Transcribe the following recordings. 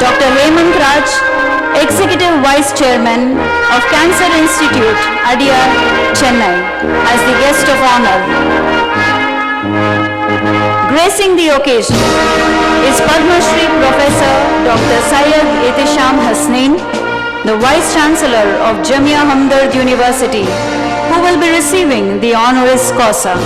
Dr. Hemant Raj, Executive Vice Chairman of Cancer Institute, Adyar, Chennai, as the guest of honor. Gracing the occasion is Padma Shri Professor Dr. Syed Ihtisham Hasnain, the Vice Chancellor of Jamia Hamdard University, who will be receiving the honoris causa.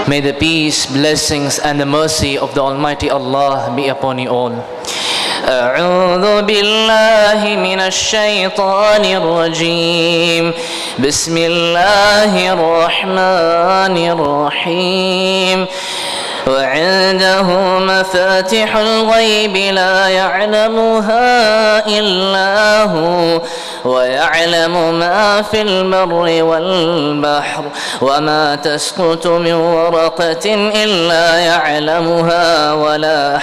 May the peace, blessings and the mercy of the Almighty Allah be upon you all. أعوذ بالله من الشيطان الرجيم بسم الله الرحمن الرحيم وعنده مفاتح الغيب لا يعلمها إلا هو ويعلم ما في البر والبحر وما تسقط من ورقة إلا يعلمها ولا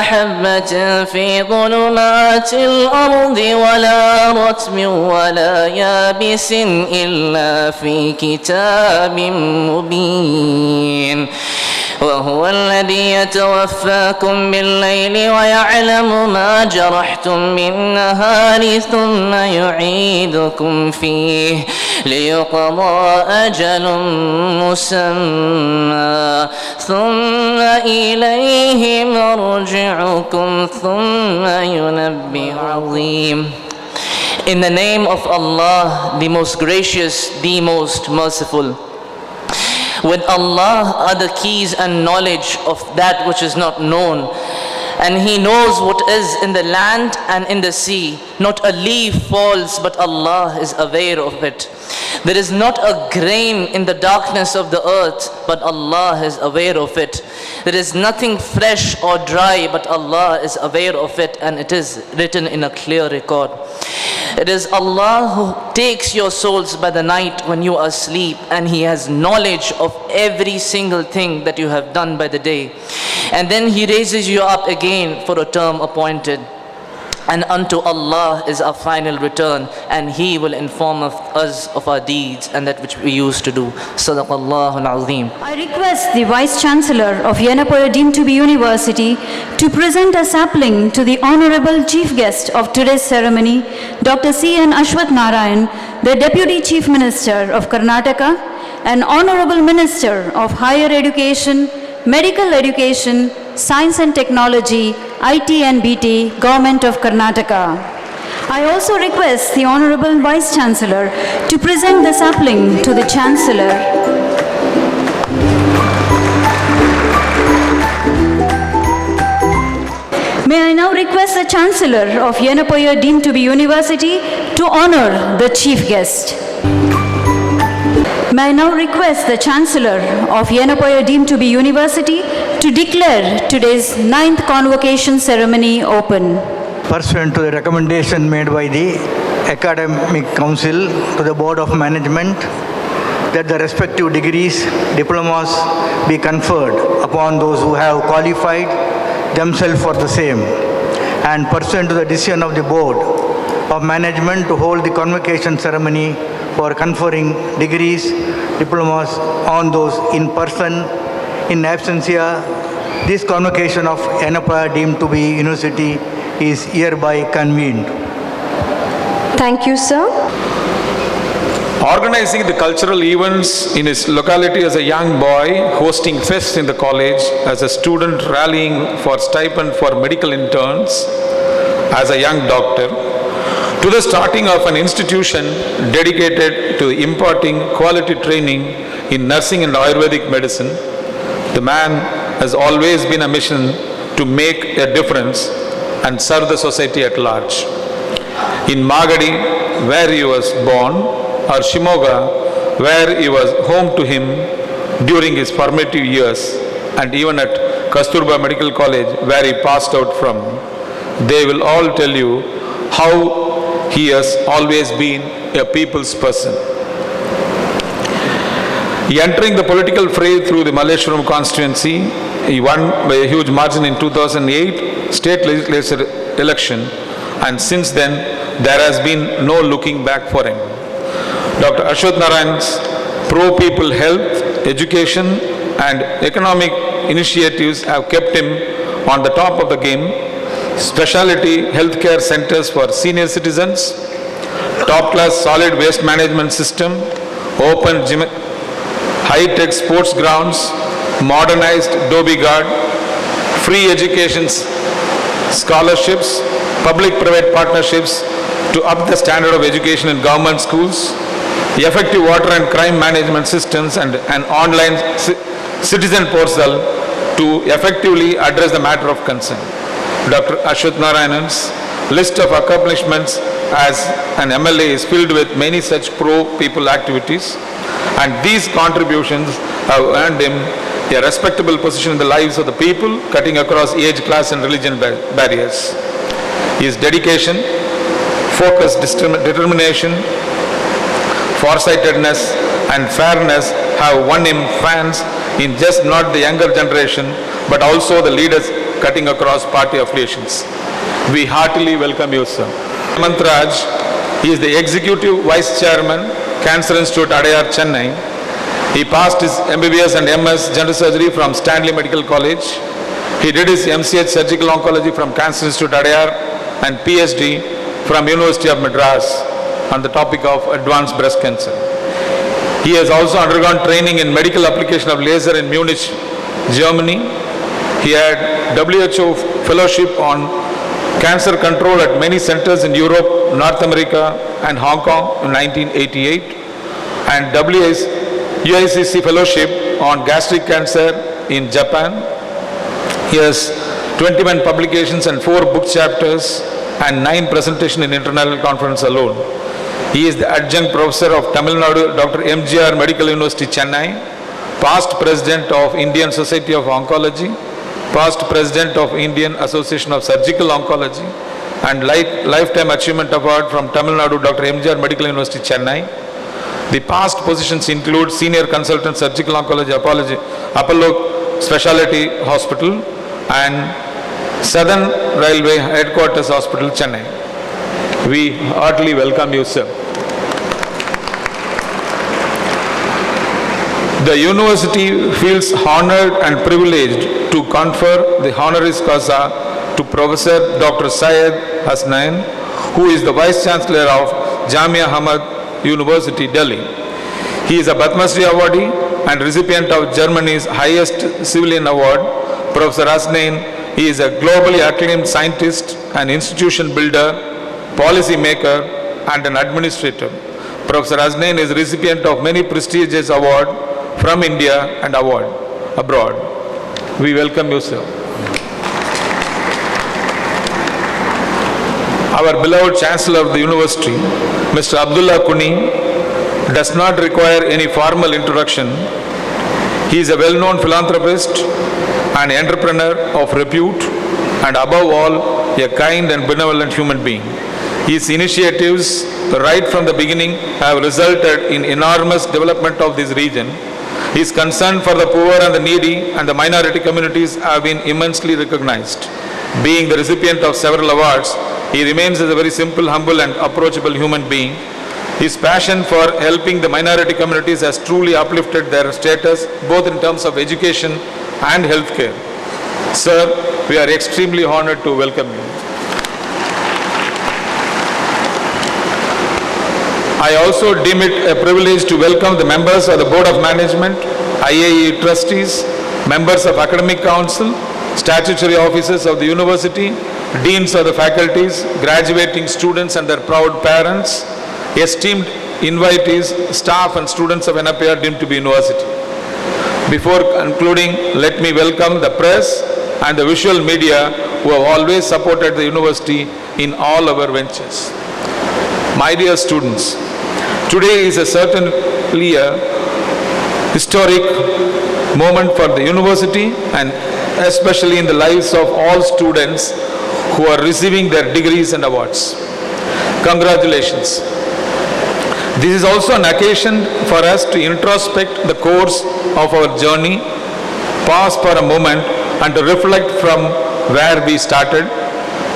حبة في ظلمات الأرض ولا رطب ولا يابس إلا في كتاب مبين وهو الذي يتوفاكم بالليل ويعلم ما جرحتم بالنهار ثم يعيدكم فيه ليقضى أجل مسمى ثم إليه مرجعكم ثم ينبئ عظيم. In the name of Allah, the most gracious, the most merciful. With Allah are the keys and knowledge of that which is not known. And He knows what is in the land and in the sea. Not a leaf falls, but Allah is aware of it. There is not a grain in the darkness of the earth, but Allah is aware of it. There is nothing fresh or dry, but Allah is aware of it, and it is written in a clear record. It is Allah who takes your souls by the night when you are asleep, and He has knowledge of every single thing that you have done by the day. And then He raises you up again for a term appointed. And unto Allah is our final return, and He will inform us of our deeds and that which we used to do. Sadaqallahu al-Azim. I request the Vice Chancellor of Yenapoya Deemed to be University to present a sapling to the Honorable Chief Guest of today's ceremony, Dr. C.N. Ashwath Narayan, the Deputy Chief Minister of Karnataka, and Honorable Minister of Higher Education, Medical Education, Science and Technology, IT and BT, Government of Karnataka. I also request the Honorable Vice Chancellor to present the sapling to the Chancellor. May I now request the Chancellor of Yenapoya Deemed to be University to honor the Chief Guest. May I now request the Chancellor of Yenapoya Deemed to be University to declare today's 9th convocation ceremony open. Pursuant to the recommendation made by the Academic Council to the Board of Management that the respective degrees, diplomas be conferred upon those who have qualified themselves for the same, and pursuant to the decision of the Board of Management to hold the convocation ceremony for conferring degrees, diplomas on those in person, in absentia, this convocation of Yenapaya deemed to be university is hereby convened. Thank you, sir. Organizing the cultural events in his locality as a young boy, hosting fests in the college, as a student rallying for stipend for medical interns, as a young doctor, to the starting of an institution dedicated to imparting quality training in nursing and Ayurvedic medicine, the man has always been a mission to make a difference and serve the society at large. In Magadi, where he was born, or Shimoga, where he was home to him during his formative years, and even at Kasturba Medical College, where he passed out from, they will all tell you how he has always been a people's person. Entering the political fray through the Malleshwaram constituency, he won by a huge margin in 2008 state legislature election, and since then there has been no looking back for him. Dr. Ashwath Narayan's pro-people health, education and economic initiatives have kept him on the top of the game. Specialty healthcare centers for senior citizens, top-class solid waste management system, open gym, high-tech sports grounds, modernized Dobie Guard, free education scholarships, public-private partnerships to up the standard of education in government schools, effective water and crime management systems, and an online citizen portal to effectively address the matter of concern. Dr. Ashwath Narayan's list of accomplishments as an MLA is filled with many such pro-people activities, and these contributions have earned him a respectable position in the lives of the people, cutting across age, class and religion barriers. His dedication, focus, determination, farsightedness and fairness have won him fans in just not the younger generation, but also the leaders cutting across party affiliations. We heartily welcome you, sir. Hemant Raj, he is the Executive Vice Chairman, Cancer Institute, Adayar, Chennai. He passed his MBBS and MS General Surgery from Stanley Medical College. He did his MCH Surgical Oncology from Cancer Institute, Adayar, and PhD from University of Madras on the topic of advanced breast cancer. He has also undergone training in medical application of laser in Munich, Germany. He had WHO fellowship on cancer control at many centers in Europe, North America and Hong Kong in 1988, and UICC fellowship on gastric cancer in Japan. He has 21 publications and 4 book chapters and 9 presentations in international conference alone. He is the adjunct professor of Tamil Nadu Dr. MGR Medical University, Chennai, past president of Indian Society of Oncology, past president of Indian Association of Surgical Oncology, and Lifetime Achievement Award from Tamil Nadu Dr. MGR Medical University, Chennai. The past positions include Senior Consultant Surgical Oncology, Apollo Specialty Hospital, and Southern Railway Headquarters Hospital, Chennai. We heartily welcome you, sir. The university feels honored and privileged to confer the honoris causa to Professor Dr. Syed Hasnain, who is the Vice Chancellor of Jamia Ahmad University, Delhi. He is a Padma Shri awardee and recipient of Germany's highest civilian award. Professor Hasnain, he is a globally acclaimed scientist, an institution builder, policy maker, and an administrator. Professor Hasnain is recipient of many prestigious awards from India and abroad. We welcome you, sir. Our beloved Chancellor of the University, Mr. Abdullah Kuni, does not require any formal introduction. He is a well-known philanthropist, an entrepreneur of repute, and above all, a kind and benevolent human being. His initiatives right from the beginning have resulted in enormous development of this region. His concern for the poor and the needy and the minority communities have been immensely recognized. Being the recipient of several awards, he remains as a very simple, humble and approachable human being. His passion for helping the minority communities has truly uplifted their status both in terms of education and healthcare. Sir, we are extremely honored to welcome you. I also deem it a privilege to welcome the members of the Board of Management, IAE trustees, members of Academic Council, statutory officers of the university, deans of the faculties, graduating students and their proud parents, esteemed invitees, staff and students of NAPR deemed to be university. Before concluding, let me welcome the press and the visual media who have always supported the university in all our ventures. My dear students, today is certainly a historic moment for the university and especially in the lives of all students who are receiving their degrees and awards. Congratulations. This is also an occasion for us to introspect the course of our journey, pause for a moment and to reflect from where we started,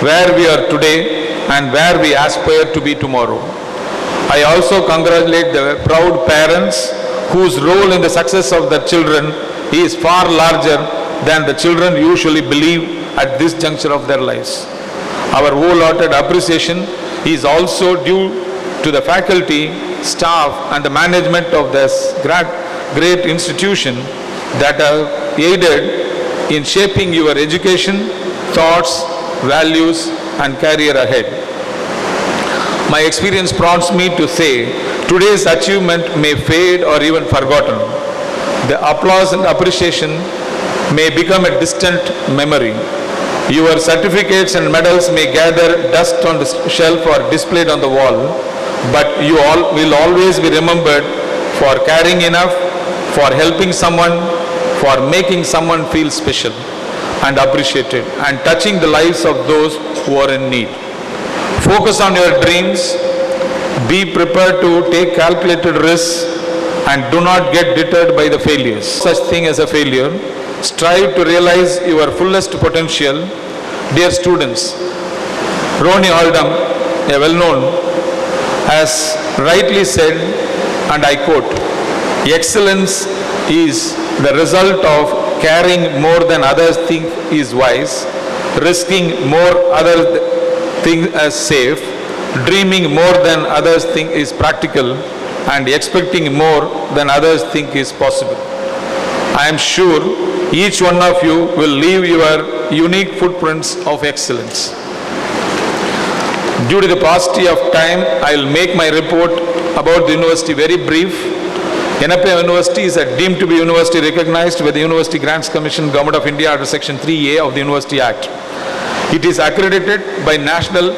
where we are today and where we aspire to be tomorrow. I also congratulate the proud parents whose role in the success of their children is far larger than the children usually believe at this juncture of their lives. Our wholehearted appreciation is also due to the faculty, staff and the management of this great institution that have aided in shaping your education, thoughts, values and career ahead. My experience prompts me to say, today's achievement may fade or even forgotten. The applause and appreciation may become a distant memory. Your certificates and medals may gather dust on the shelf or displayed on the wall, but you all will always be remembered for caring enough, for helping someone, for making someone feel special and appreciated, and touching the lives of those who are in need. Focus on your dreams, be prepared to take calculated risks, and do not get deterred by the failures. Such thing as a failure. Strive to realize your fullest potential. Dear students, Ronnie Oldham, a well-known, has rightly said, and I quote, "Excellence is the result of caring more than others think is wise, risking more others think as safe, dreaming more than others think is practical, and expecting more than others think is possible." I am sure each one of you will leave your unique footprints of excellence. Due to the paucity of time, I will make my report about the university very brief. NAPR University is deemed to be university recognized by the University Grants Commission, Government of India under Section 3A of the University Act. It is accredited by National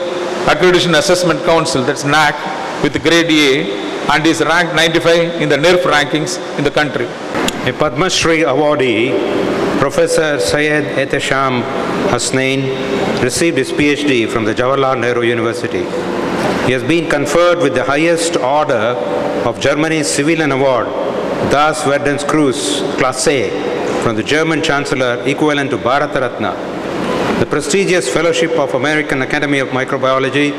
Accreditation Assessment Council, that's NAC, with grade A and is ranked 95 in the NIRF rankings in the country. A Padma Shri awardee, Professor Syed Ehtesham Hasnain, received his PhD from the Jawaharlal Nehru University. He has been conferred with the highest order of Germany's civilian award, Das Verdenskreuz Class A, from the German Chancellor, equivalent to Bharat Ratna. The prestigious Fellowship of American Academy of Microbiology,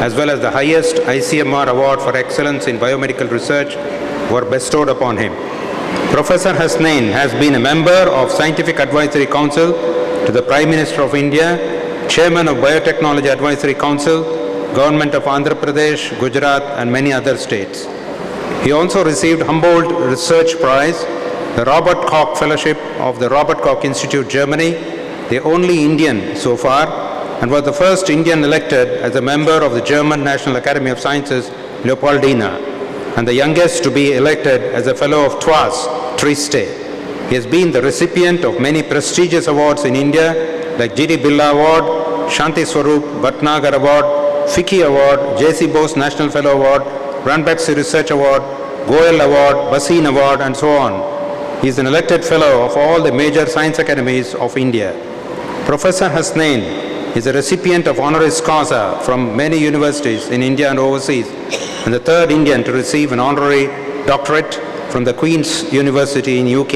as well as the highest ICMR award for excellence in biomedical research, were bestowed upon him. Professor Hasnain has been a member of Scientific Advisory Council to the Prime Minister of India, Chairman of Biotechnology Advisory Council, Government of Andhra Pradesh, Gujarat and many other states. He also received Humboldt Research Prize, the Robert Koch Fellowship of the Robert Koch Institute, Germany, the only Indian so far, and was the first Indian elected as a member of the German National Academy of Sciences, Leopoldina, and the youngest to be elected as a Fellow of TWAS, Trieste. He has been the recipient of many prestigious awards in India, like G.D. Birla Award, Shanti Swarup Bhatnagar Award, FICCI Award, J.C. Bose National Fellow Award, Ranbaxy Research Award, Goel Award, Basin Award, and so on. He is an elected Fellow of all the major science academies of India. Professor Hasnain is a recipient of honoris causa from many universities in India and overseas, and the third Indian to receive an honorary doctorate from the Queen's University in UK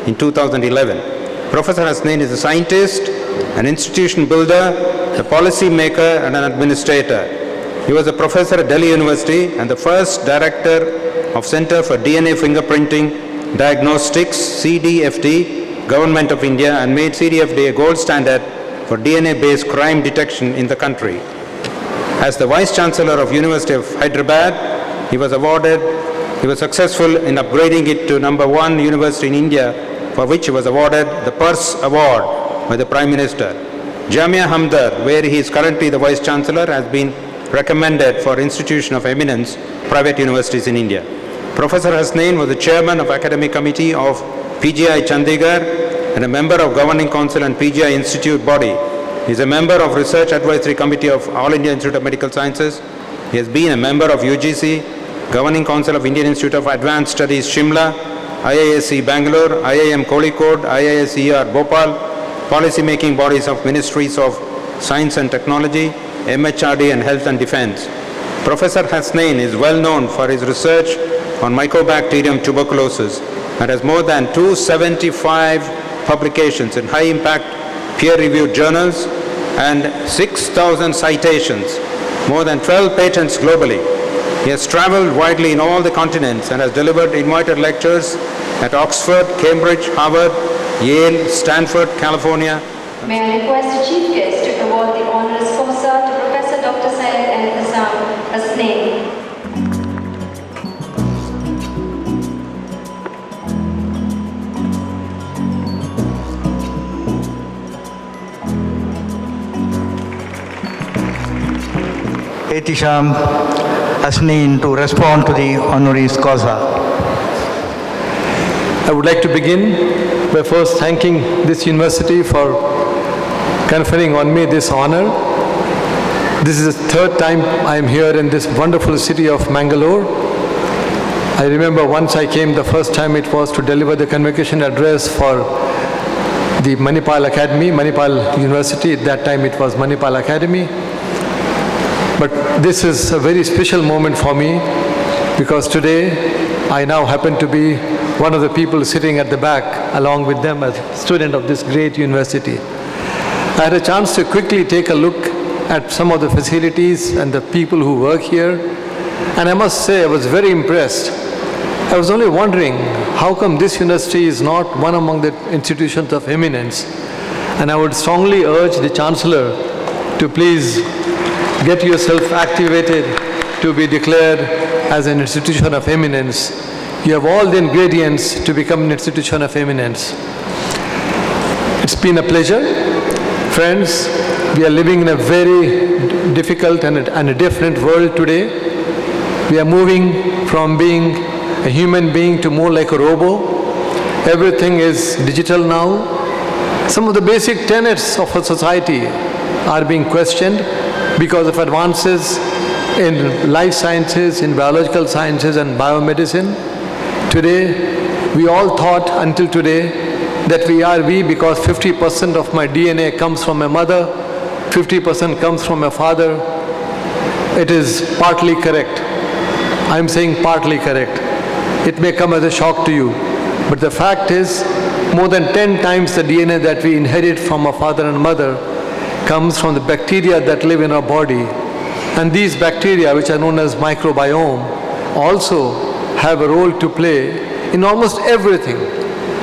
in 2011. Professor Hasnain is a scientist, an institution builder, a policy maker, and an administrator. He was a professor at Delhi University and the first director of Center for DNA Fingerprinting Diagnostics, CDFD, Government of India, and made CDFD a gold standard for DNA-based crime detection in the country. As the Vice Chancellor of University of Hyderabad, he was successful in upgrading it to #1 university in India, for which he was awarded the Purse Award by the Prime Minister. Jamia Hamdard, where he is currently the Vice Chancellor, has been recommended for Institution of Eminence, private universities in India. Professor Hasnain was the Chairman of Academic Committee of PGI Chandigarh and a member of Governing Council and PGI Institute body. He is a member of Research Advisory Committee of All India Institute of Medical Sciences. He has been a member of UGC, Governing Council of Indian Institute of Advanced Studies, Shimla, IISc Bangalore, IIM Kozhikode, IISER Bhopal, policy making bodies of Ministries of Science and Technology, MHRD and Health and Defense. Professor Hasnain is well known for his research on Mycobacterium tuberculosis and has more than 275 publications in high impact peer-reviewed journals and 6,000 citations, more than 12 patents globally. He has traveled widely in all the continents and has delivered invited lectures at Oxford, Cambridge, Harvard, Yale, Stanford, California. May I request the Chief Guest to award the honoris causa to Professor Dr. Syed Hasnain. Ehtisham Hasnain to respond to the honoris causa. I would like to begin by first thanking this university for conferring on me this honor. This is the third time I am here in this wonderful city of Mangalore. I remember once I came, the first time it was to deliver the convocation address for the Manipal Academy, Manipal University. At that time it was Manipal Academy. But this is a very special moment for me because today I now happen to be one of the people sitting at the back along with them as a student of this great university. I had a chance to quickly take a look at some of the facilities and the people who work here, and I must say I was very impressed. I was only wondering how come this university is not one among the institutions of eminence, and I would strongly urge the Chancellor to please get yourself activated to be declared as an institution of eminence. You have all the ingredients to become an institution of eminence. It's been a pleasure. Friends, we are living in a very difficult and a different world today. We are moving from being a human being to more like a robo. Everything is digital now. Some of the basic tenets of a society are being questioned because of advances in life sciences, in biological sciences and biomedicine. Today, we all thought until today that we are we because 50% of my DNA comes from my mother, 50% comes from my father. It is partly correct. I'm saying partly correct. It may come as a shock to you, but the fact is more than 10 times the DNA that we inherit from our father and mother comes from the bacteria that live in our body. And these bacteria, which are known as microbiome, also have a role to play in almost everything.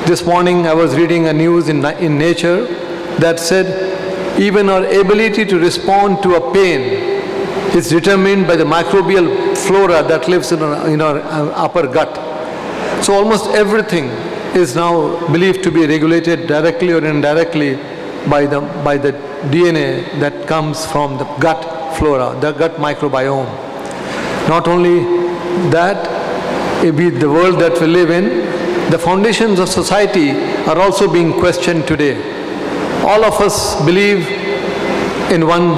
This morning I was reading a news in Nature that said even our ability to respond to a pain is determined by the microbial flora that lives in our upper gut. So almost everything is now believed to be regulated directly or indirectly by the DNA that comes from the gut flora, the gut microbiome. Not only that, with the world that we live in, the foundations of society are also being questioned today. All of us believe in one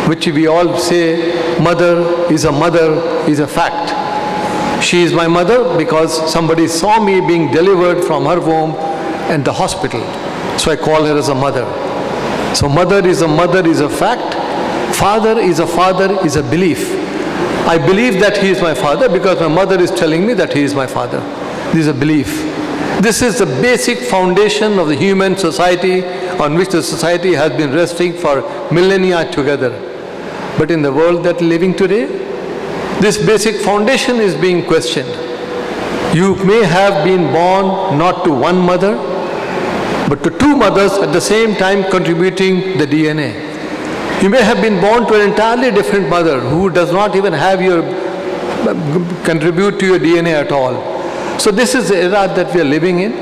which we all say, mother is a fact. She is my mother because somebody saw me being delivered from her womb in the hospital. So I call her as a mother. So mother is a fact, father is a belief. I believe that he is my father because my mother is telling me that he is my father. This is a belief. This is the basic foundation of the human society on which the society has been resting for millennia together. But in the world that we're living today, this basic foundation is being questioned. You may have been born not to one mother, but to two mothers at the same time contributing the DNA. You may have been born to an entirely different mother who does not even have contribute to your DNA at all. So this is the era that we are living in.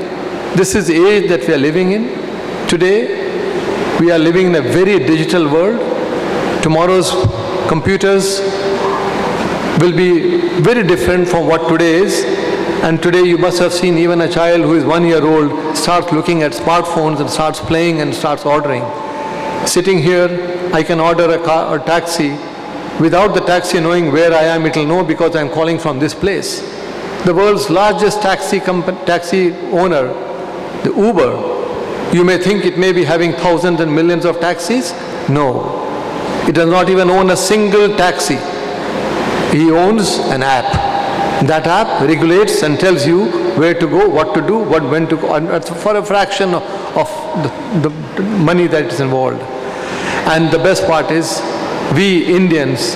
This is the age that we are living in. Today, we are living in a very digital world. Tomorrow's computers will be very different from what today is. And today you must have seen even a child who is 1 year old starts looking at smartphones and starts playing and starts ordering. Sitting here, I can order a car or taxi. Without the taxi knowing where I am, it will know because I am calling from this place. The world's largest taxi owner, the Uber, you may think it may be having thousands and millions of taxis. No, it does not even own a single taxi. He owns an app. That app regulates and tells you where to go, what to do, when to go, and for a fraction of the money that is involved. And the best part is, we Indians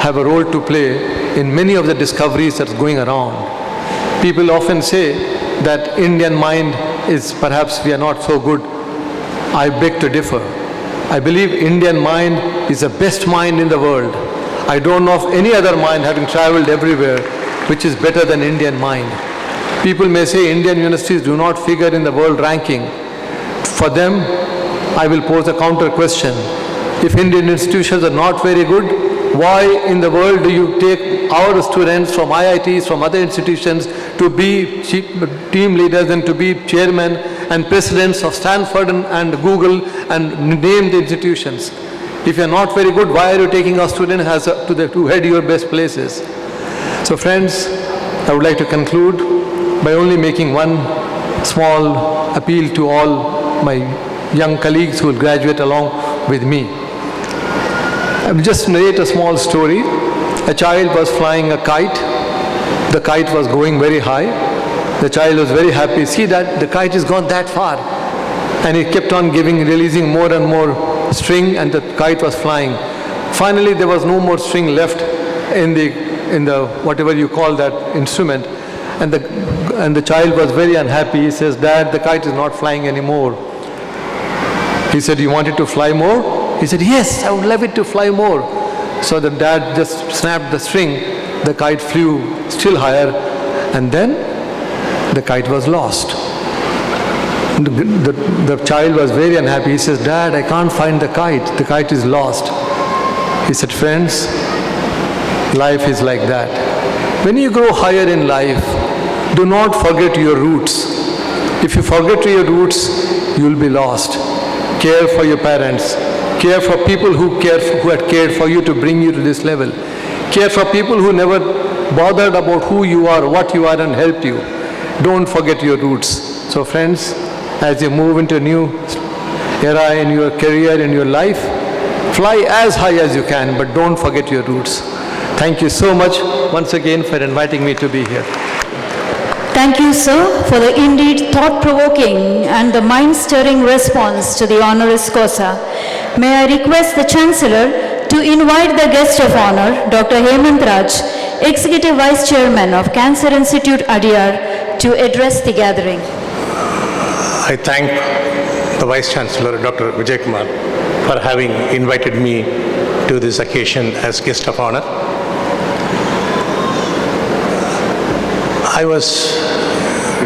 have a role to play in many of the discoveries that's going around. People often say that Indian mind is perhaps we are not so good. I beg to differ. I believe Indian mind is the best mind in the world. I don't know of any other mind, having traveled everywhere, which is better than Indian mind. People may say Indian universities do not figure in the world ranking. For them, I will pose a counter question. If Indian institutions are not very good, why in the world do you take our students from IITs, from other institutions to be team leaders and to be chairmen and presidents of Stanford and Google and name the institutions? If you are not very good, why are you taking our students to head your best places? So friends, I would like to conclude by only making one small appeal to all my young colleagues who will graduate along with me. I will just narrate a small story. A child was flying a kite. The kite was going very high. The child was very happy. See that the kite has gone that far. And he kept on releasing more and more string, and the kite was flying. Finally, there was no more string left in the whatever you call that instrument. And the child was very unhappy. He says, "Dad, the kite is not flying anymore." He said, "You want it to fly more?" He said, "Yes, I would love it to fly more." So the dad just snapped the string. The kite flew still higher, and then the kite was lost. The child was very unhappy. He says, "Dad, I can't find the kite. The kite is lost." He said, "Friends, life is like that. When you grow higher in life, do not forget your roots. If you forget your roots, you will be lost. Care for your parents. Care for people who had cared for you to bring you to this level. Care for people who never bothered about who you are, what you are, and helped you. Don't forget your roots." So friends, as you move into a new era in your career, in your life, fly as high as you can, but don't forget your roots. Thank you so much once again for inviting me to be here. Thank you, sir, for the indeed thought-provoking and the mind-stirring response to the honoris causa. May I request the Chancellor to invite the guest of honor, Dr. Hemant Raj, Executive Vice Chairman of Cancer Institute, Adyar, to address the gathering. I thank the Vice Chancellor, Dr. Vijay Kumar, for having invited me to this occasion as guest of honor. I was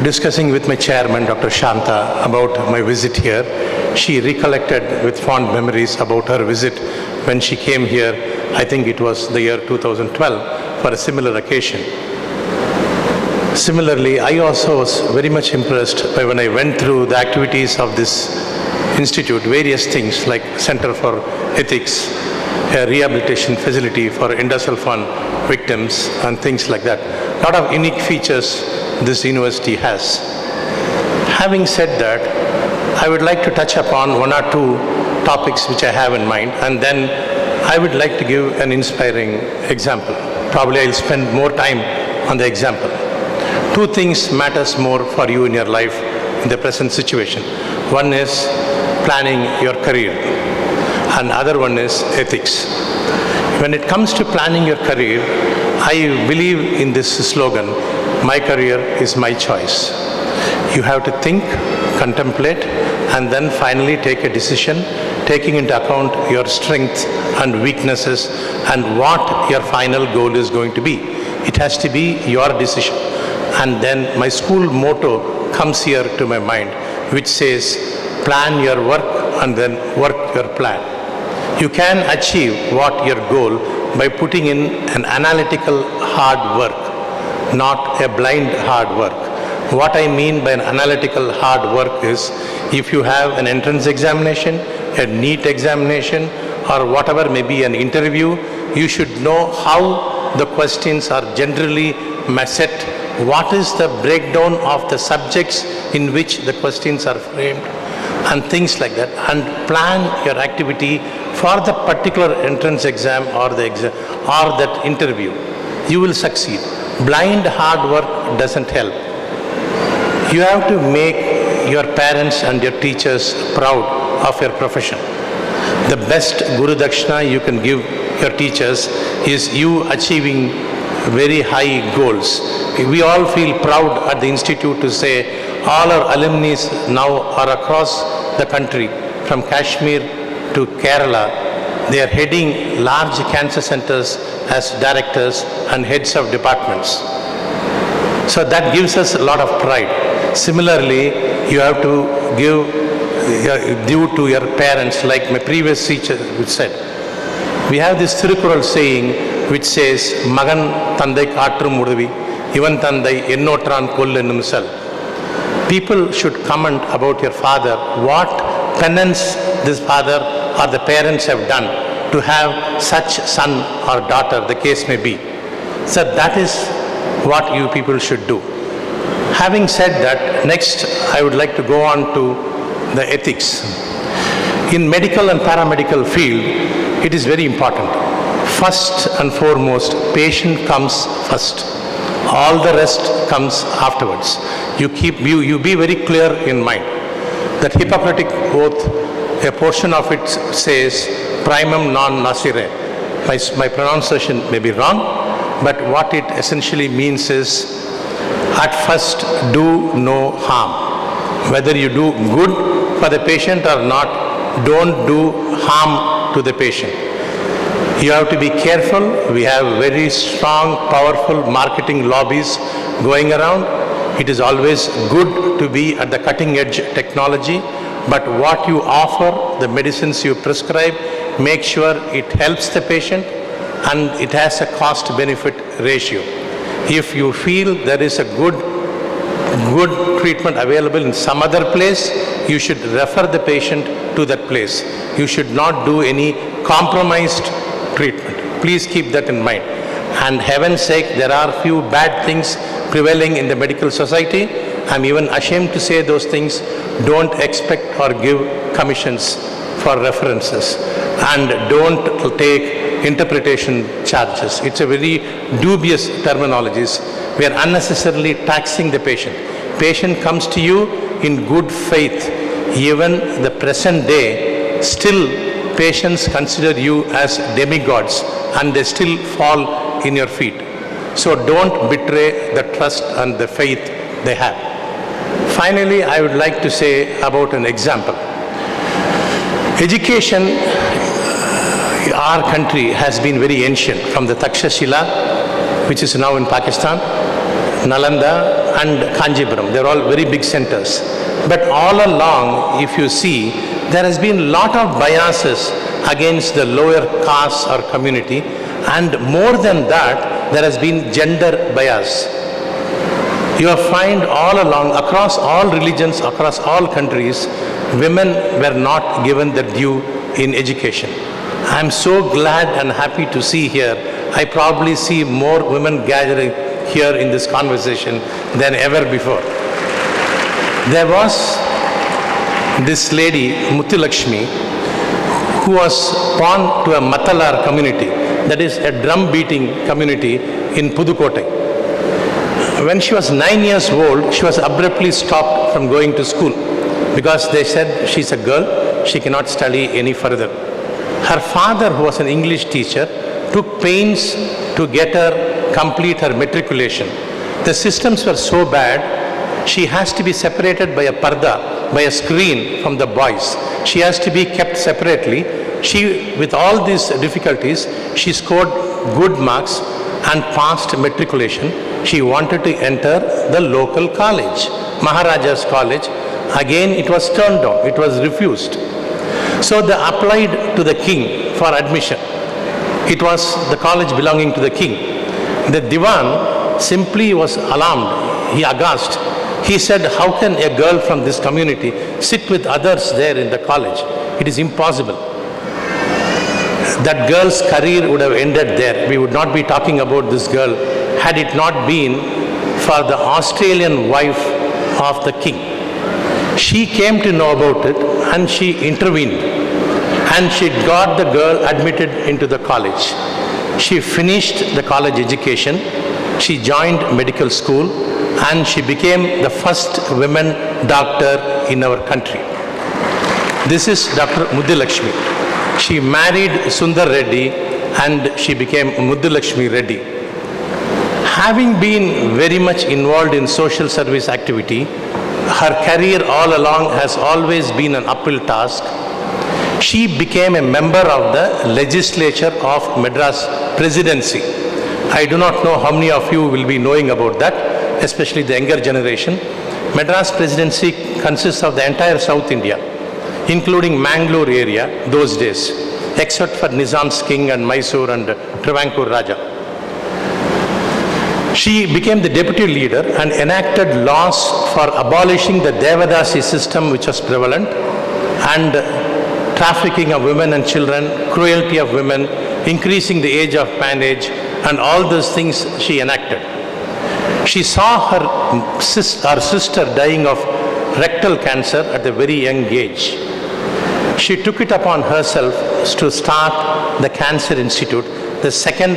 discussing with my chairman, Dr. Shanta, about my visit here. She recollected with fond memories about her visit when she came here. I think it was the year 2012 for a similar occasion. Similarly, I also was very much impressed by when I went through the activities of this institute, various things like Center for Ethics, a rehabilitation facility for industrial fund victims and things like that. A lot of unique features this university has. Having said that, I would like to touch upon one or two topics which I have in mind, and then I would like to give an inspiring example. Probably I'll spend more time on the example. Two things matters more for you in your life in the present situation. One is planning your career, and other one is ethics. When it comes to planning your career, I believe in this slogan, my career is my choice. You have to think, contemplate, and then finally take a decision, taking into account your strengths and weaknesses and what your final goal is going to be. It has to be your decision. And then my school motto comes here to my mind, which says, plan your work and then work your plan. You can achieve what your goal by putting in an analytical hard work, not a blind hard work. What I mean by an analytical hard work is, if you have an entrance examination, a NEET examination, or whatever may be an interview, you should know how the questions are generally set, what is the breakdown of the subjects in which the questions are framed, and things like that, and plan your activity for the particular entrance exam or the exam or that interview. You will succeed. Blind hard work doesn't help. You have to make your parents and your teachers proud of your profession. The best Guru Dakshina you can give your teachers is you achieving very high goals. We all feel proud at the institute to say all our alumni now are across the country, from Kashmir to Kerala. They are heading large cancer centers as directors and heads of departments. So that gives us a lot of pride. Similarly, you have to give due to your parents, like my previous teacher said. We have this Thirukural saying which says, Magan Tandai Kaatrum Mudavi, Ivan Tandai Ennotran Kol Ennum Sal. People should comment about your father, what penance this father or the parents have done to have such son or daughter, the case may be. So that is what you people should do. Having said that, next I would like to go on to the ethics. In medical and paramedical field, it is very important. First and foremost, patient comes first. All the rest comes afterwards. You be very clear in mind. That Hippocratic oath, a portion of it says, primum non nocere. My pronunciation may be wrong, but what it essentially means is, at first do no harm. Whether you do good for the patient or not, don't do harm to the patient. You have to be careful. We have very strong, powerful marketing lobbies going around. It is always good to be at the cutting edge technology, but what you offer, the medicines you prescribe, make sure it helps the patient and it has a cost-benefit ratio. If you feel there is a good treatment available in some other place, you should refer the patient to that place. You should not do any compromised treatment. Please keep that in mind. And heaven's sake, there are few bad things prevailing in the medical society. I'm even ashamed to say those things. Don't expect or give commissions for references, and don't take interpretation charges. It's a very dubious terminologies. We are unnecessarily taxing the patient. Patient comes to you in good faith. Even the present day, still patients consider you as demigods and they still fall in your feet. So don't betray the trust and the faith they have. Finally, I would like to say about an example. Education, our country has been very ancient, from the Takshashila, which is now in Pakistan, Nalanda and Kanjipuram. They're all very big centers. But all along, if you see, there has been a lot of biases against the lower caste or community, and more than that, there has been gender bias. You will find all along, across all religions, across all countries, women were not given the due in education. I am so glad and happy to see here. I probably see more women gathering here in this conversation than ever before. There was this lady, Muthulakshmi, who was born to a Matalar community, that is a drum beating community in Pudukkottai. When she was 9 years old, she was abruptly stopped from going to school because they said she's a girl, she cannot study any further. Her father, who was an English teacher, took pains to get her complete her matriculation. The systems were so bad, she has to be separated by a parda, by a screen from the boys. She has to be kept separately. She, with all these difficulties, she scored good marks and passed matriculation. She wanted to enter the local college, Maharaja's College. Again, it was turned down, it was refused. So they applied to the king for admission. It was the college belonging to the king. The Diwan simply was alarmed, he aghast. He said, how can a girl from this community sit with others there in the college? It is impossible. That girl's career would have ended there. We would not be talking about this girl had it not been for the Australian wife of the king. She came to know about it and she intervened. And she got the girl admitted into the college. She finished the college education. She joined medical school and she became the first women doctor in our country. This is Dr. Muddulakshmi. She married Sundar Reddy and she became Muddulakshmi Reddy. Having been very much involved in social service activity, her career all along has always been an uphill task. She became a member of the legislature of Madras Presidency. I do not know how many of you will be knowing about that, especially the younger generation. Madras Presidency consists of the entire South India, including Mangalore area those days, except for Nizam's king and Mysore and Travancore Raja. She became the deputy leader and enacted laws for abolishing the Devadasi system which was prevalent, and trafficking of women and children, cruelty of women, increasing the age of marriage, and all those things she enacted. She saw her sister dying of rectal cancer at a very young age. She took it upon herself to start the Cancer Institute, the second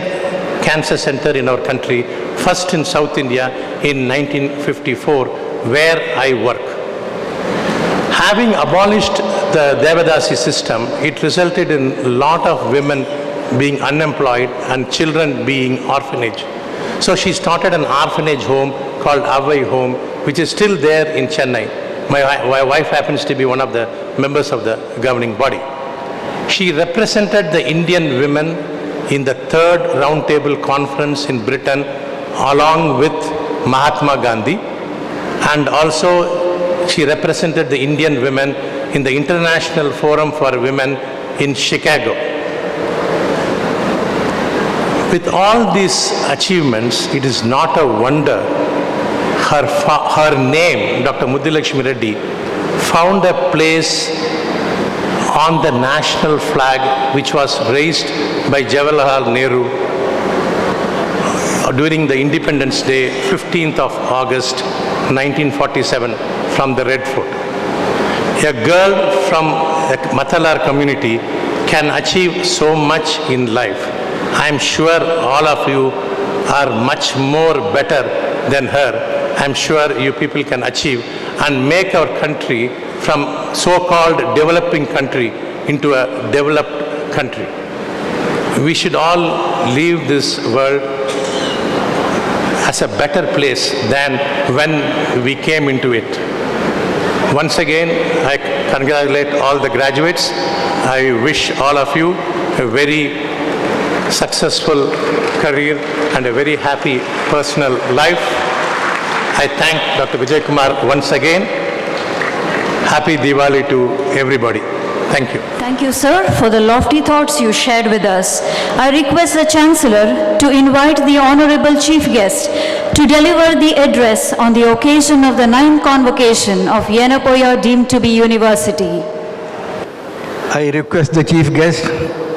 cancer center in our country, first in South India in 1954, where I work. Having abolished the Devadasi system, it resulted in a lot of women being unemployed and children being orphanage. So she started an orphanage home called Avai Home, which is still there in Chennai. My wife happens to be one of the members of the governing body. She represented the Indian women in the third roundtable conference in Britain along with Mahatma Gandhi, and also she represented the Indian women in the International Forum for Women in Chicago. With all these achievements, it is not a wonder her name, Dr. Muddulakshmi Reddy, found a place on the national flag which was raised by Jawaharlal Nehru during the Independence Day, 15th of August 1947, from the Red Fort. A girl from a Matalar community can achieve so much in life. I am sure all of you are much more better than her. I am sure you people can achieve and make our country from so-called developing country into a developed country. We should all leave this world as a better place than when we came into it. Once again, I congratulate all the graduates. I wish all of you a very successful career and a very happy personal life. I thank Dr. Vijay Kumar once again. Happy Diwali to everybody. Thank you. Thank you, sir, for the lofty thoughts you shared with us. I request the Chancellor to invite the Honorable Chief Guest to deliver the address on the occasion of the 9th convocation of Yenapoya deemed to be University. I request the Chief Guest,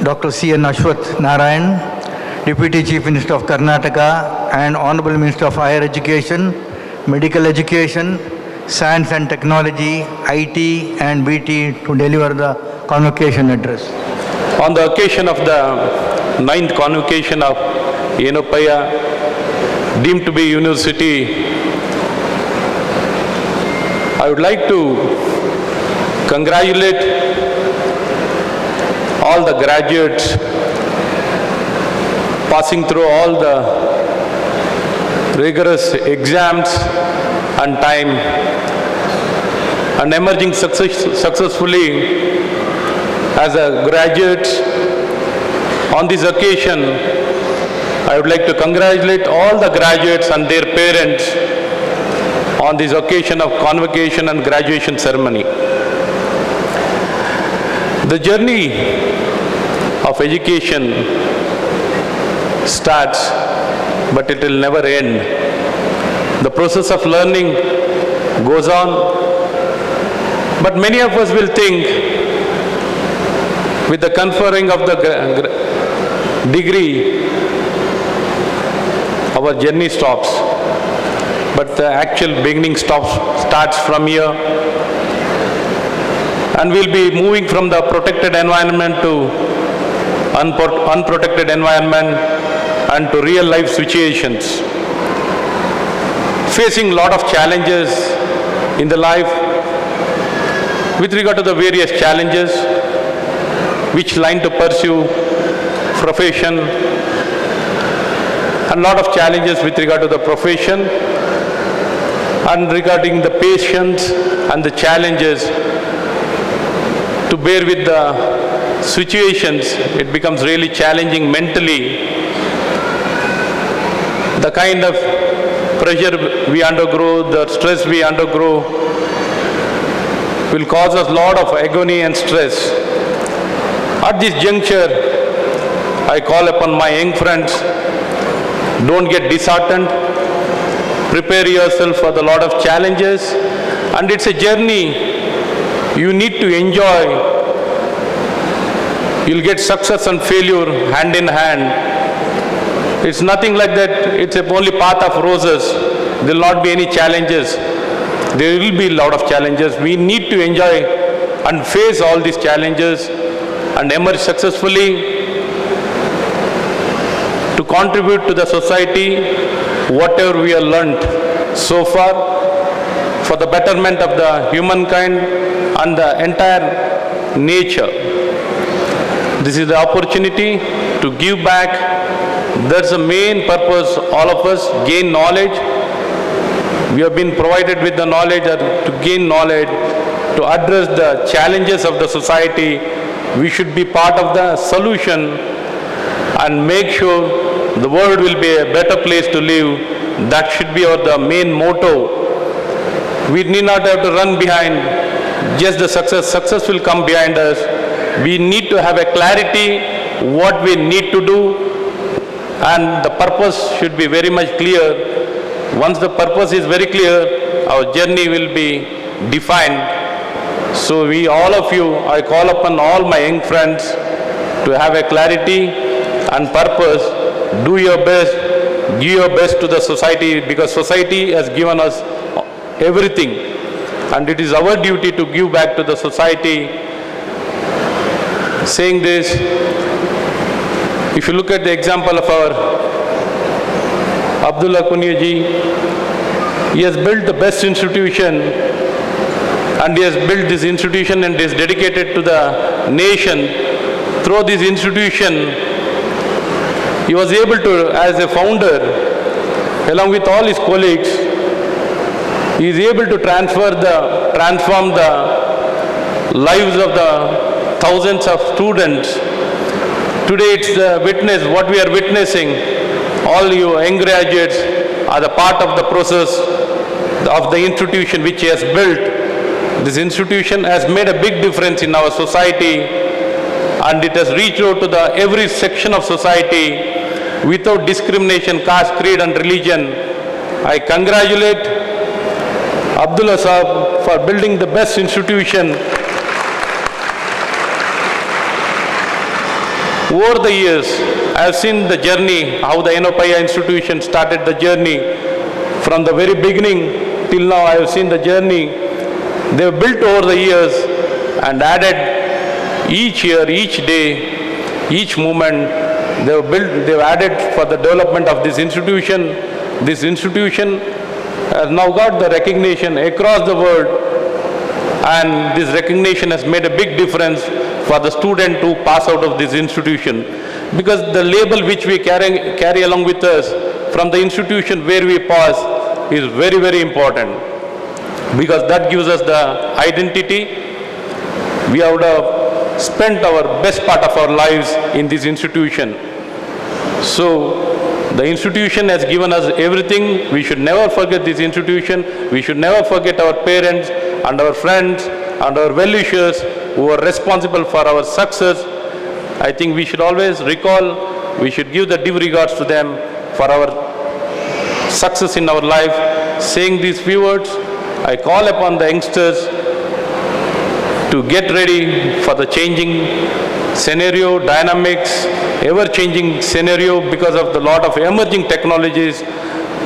Dr. C.N. Ashwath Narayan, Deputy Chief Minister of Karnataka and Honorable Minister of Higher Education, Medical Education, Science and Technology, IT and BT to deliver the convocation address. On the occasion of the 9th convocation of Yenopaya, deemed to be university, I would like to congratulate all the graduates passing through all the rigorous exams and time and emerging successfully as a graduate. On this occasion, I would like to congratulate all the graduates and their parents on this occasion of convocation and graduation ceremony. The journey of education starts, but it will never end. The process of learning goes on, but many of us will think with the conferring of the degree, our journey stops. But the actual beginning starts from here. And we'll be moving from the protected environment to unprotected environment and to real life situations. Facing a lot of challenges in the life. With regard to the various challenges, which line to pursue, profession, and a lot of challenges with regard to the profession, and regarding the patience and the challenges to bear with the situations, it becomes really challenging mentally. The kind of pressure we undergo, the stress we undergo will cause us a lot of agony and stress. At this juncture, I call upon my young friends, don't get disheartened. Prepare yourself for the lot of challenges, and it's a journey you need to enjoy. You'll get success and failure hand in hand. It's nothing like that. It's a only path of roses. There will not be any challenges. There will be a lot of challenges. We need to enjoy and face all these challenges and emerge successfully to contribute to the society whatever we have learnt so far for the betterment of the humankind and the entire nature. This is the opportunity to give back. That's the main purpose, all of us gain knowledge. We have been provided with the knowledge to gain knowledge, to address the challenges of the society. We should be part of the solution and make sure the world will be a better place to live. That should be the main motto. We need not have to run behind just the success. Success will come behind us. We need to have a clarity what we need to do, and the purpose should be very much clear. Once the purpose is very clear, our journey will be defined. So we, all of you, I call upon all my young friends to have a clarity and purpose. Do your best, give your best to the society, because society has given us everything, and it is our duty to give back to the society. Saying this, if you look at the example of our Abdullah Kunya ji, he has built the best institution, and he has built this institution and is dedicated to the nation. Through this institution, he was able to, as a founder, along with all his colleagues, he is able to transform the lives of the thousands of students. Today it's the witness, what we are witnessing. All you young graduates are the part of the process of the institution which he has built. This institution has made a big difference in our society, and it has reached out to the every section of society without discrimination, caste, creed and religion. I congratulate Abdullah Sahab for building the best institution. Over the years, I have seen the journey, how the Yenopaya institution started the journey. From the very beginning till now, I have seen the journey. They have built over the years and added each year, each day, each movement they've added for the development of this institution. This institution has now got the recognition across the world, and this recognition has made a big difference for the student to pass out of this institution, because the label which we carry along with us from the institution where we pass is very, very important, because that gives us the identity. We have spent our best part of our lives in this institution. So the institution has given us everything. We should never forget this institution. We should never forget our parents and our friends and our well-wishers who are responsible for our success. I think we should always recall, we should give the due regards to them for our success in our life. Saying these few words, I call upon the youngsters to get ready for the changing scenario, dynamics, ever-changing scenario because of the lot of emerging technologies.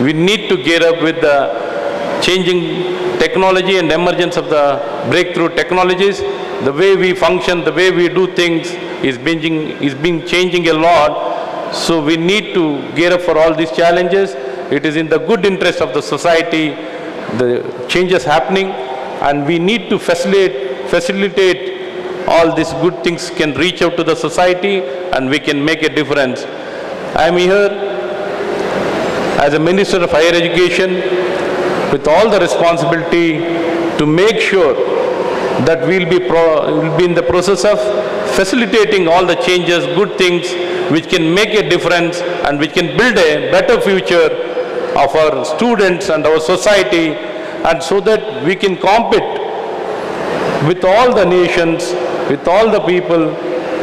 We need to gear up with the changing technology and emergence of the breakthrough technologies. The way we function, the way we do things is being changing a lot. So we need to gear up for all these challenges. It is in the good interest of the society, the changes happening, and we need to facilitate all these good things can reach out to the society and we can make a difference. I am here as a Minister of Higher Education with all the responsibility to make sure that we'll be in the process of facilitating all the changes, good things which can make a difference and which can build a better future of our students and our society, and so that we can compete with all the nations, with all the people,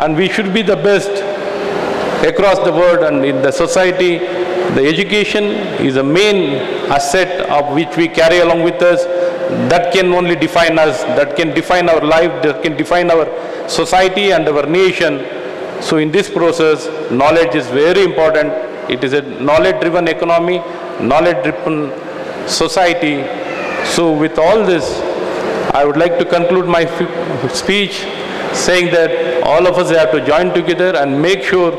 and we should be the best across the world and in the society. The education is a main asset of which we carry along with us. That can only define us, that can define our life, that can define our society and our nation. So in this process, knowledge is very important. It is a knowledge-driven economy, knowledge-driven society. So with all this, I would like to conclude my speech saying that all of us have to join together and make sure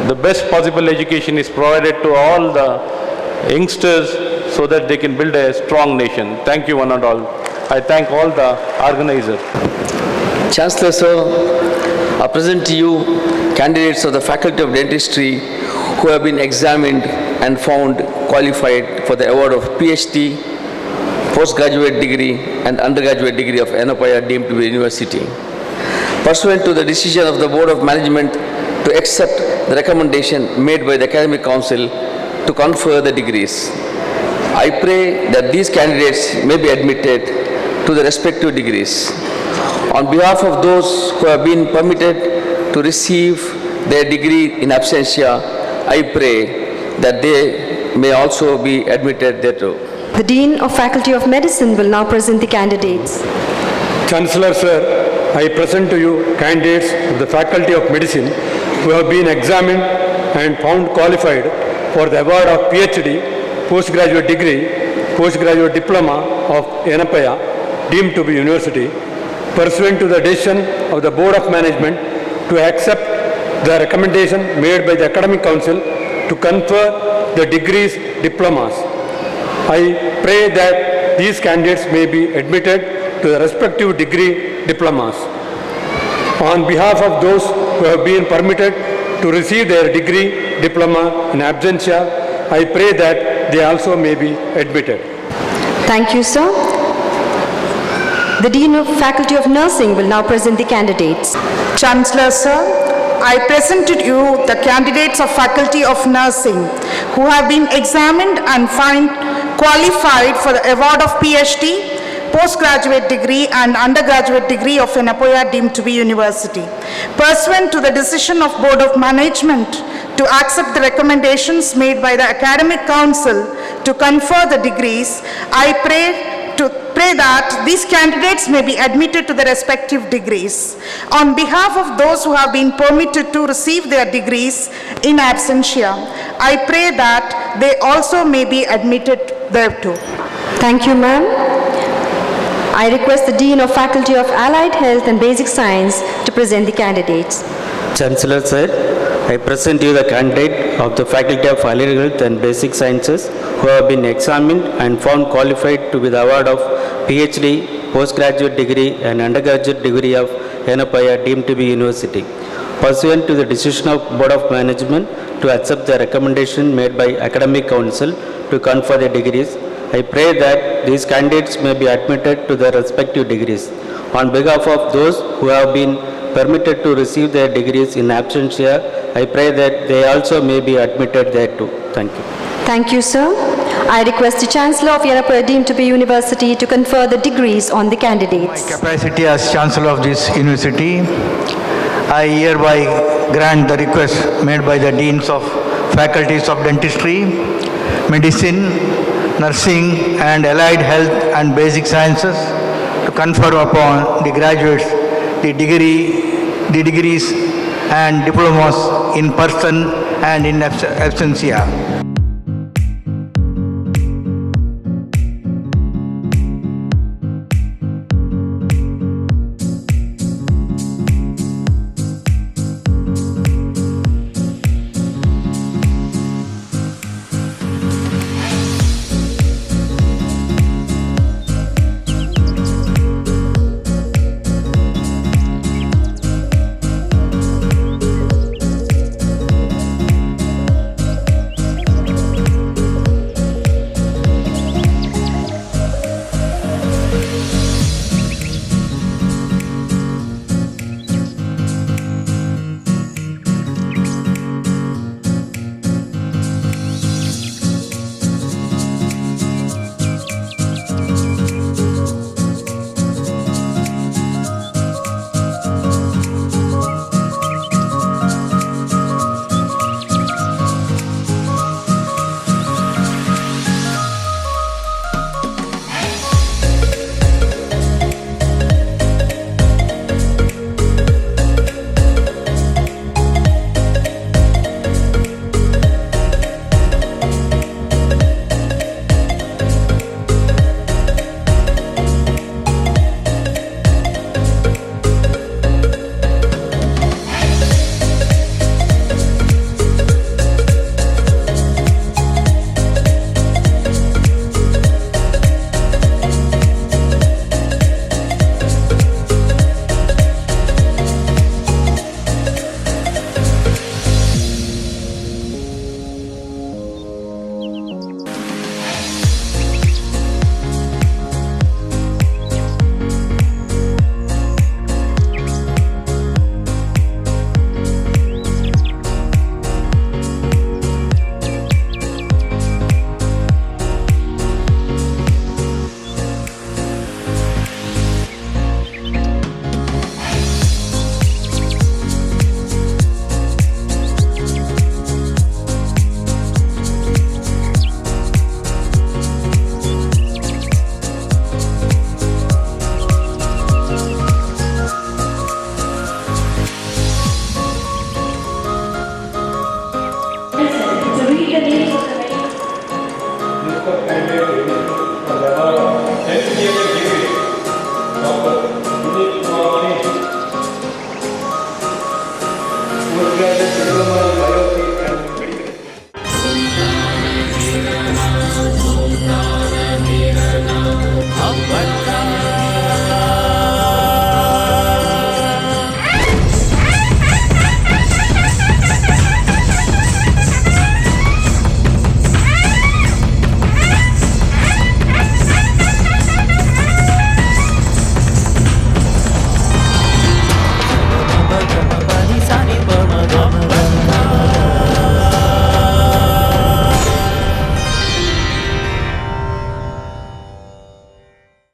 the best possible education is provided to all the youngsters so that they can build a strong nation. Thank you one and all. I thank all the organizers. Chancellor Sir, I present to you candidates of the Faculty of Dentistry who have been examined and found qualified for the award of PhD, postgraduate degree and undergraduate degree of Abbakka deemed to be university. Pursuant to the decision of the Board of Management to accept the recommendation made by the Academic Council to confer the degrees, I pray that these candidates may be admitted to the respective degrees. On behalf of those who have been permitted to receive their degree in absentia, I pray that they may also be admitted thereto. The Dean of Faculty of Medicine will now present the candidates. Chancellor Sir, I present to you candidates of the Faculty of Medicine who have been examined and found qualified for the award of PhD, postgraduate degree, postgraduate diploma of Abbakka deemed to be university, pursuant to the decision of the Board of Management to accept the recommendation made by the Academic Council to confer the degrees diplomas. I pray that these candidates may be admitted to the respective degree diplomas. On behalf of those who have been permitted to receive their degree diploma in absentia, I pray that they also may be admitted. Thank you, sir. The Dean of Faculty of Nursing will now present the candidates. Chancellor Sir, I present to you the candidates of Faculty of Nursing who have been examined and found qualified for the award of PhD, postgraduate degree and undergraduate degree of Abbakka deemed to be university. Pursuant to the decision of Board of Management to accept the recommendations made by the Academic Council to confer the degrees, I pray that these candidates may be admitted to the respective degrees. On behalf of those who have been permitted to receive their degrees in absentia, I pray that they also may be admitted thereto. Thank you, ma'am. I request the Dean of Faculty of Allied Health and Basic Science to present the candidates. Chancellor Sir, I present you the candidate of the Faculty of Allied Health and Basic Sciences who have been examined and found qualified to be the award of PhD, postgraduate degree and undergraduate degree of Yenapaya deemed to be university. Pursuant to the decision of Board of Management to accept the recommendation made by Academic Council to confer the degrees, I pray that these candidates may be admitted to their respective degrees. On behalf of those who have been permitted to receive their degrees in absentia, I pray that they also may be admitted thereto. Thank you. Thank you, sir. I request the Chancellor of Yenapur deemed to be university to confer the degrees on the candidates. Capacity as Chancellor of this university, I hereby grant the request made by the Deans of Faculties of Dentistry, Medicine, Nursing and Allied Health and Basic Sciences to confer upon the graduates the degrees and diplomas in person and in absentia.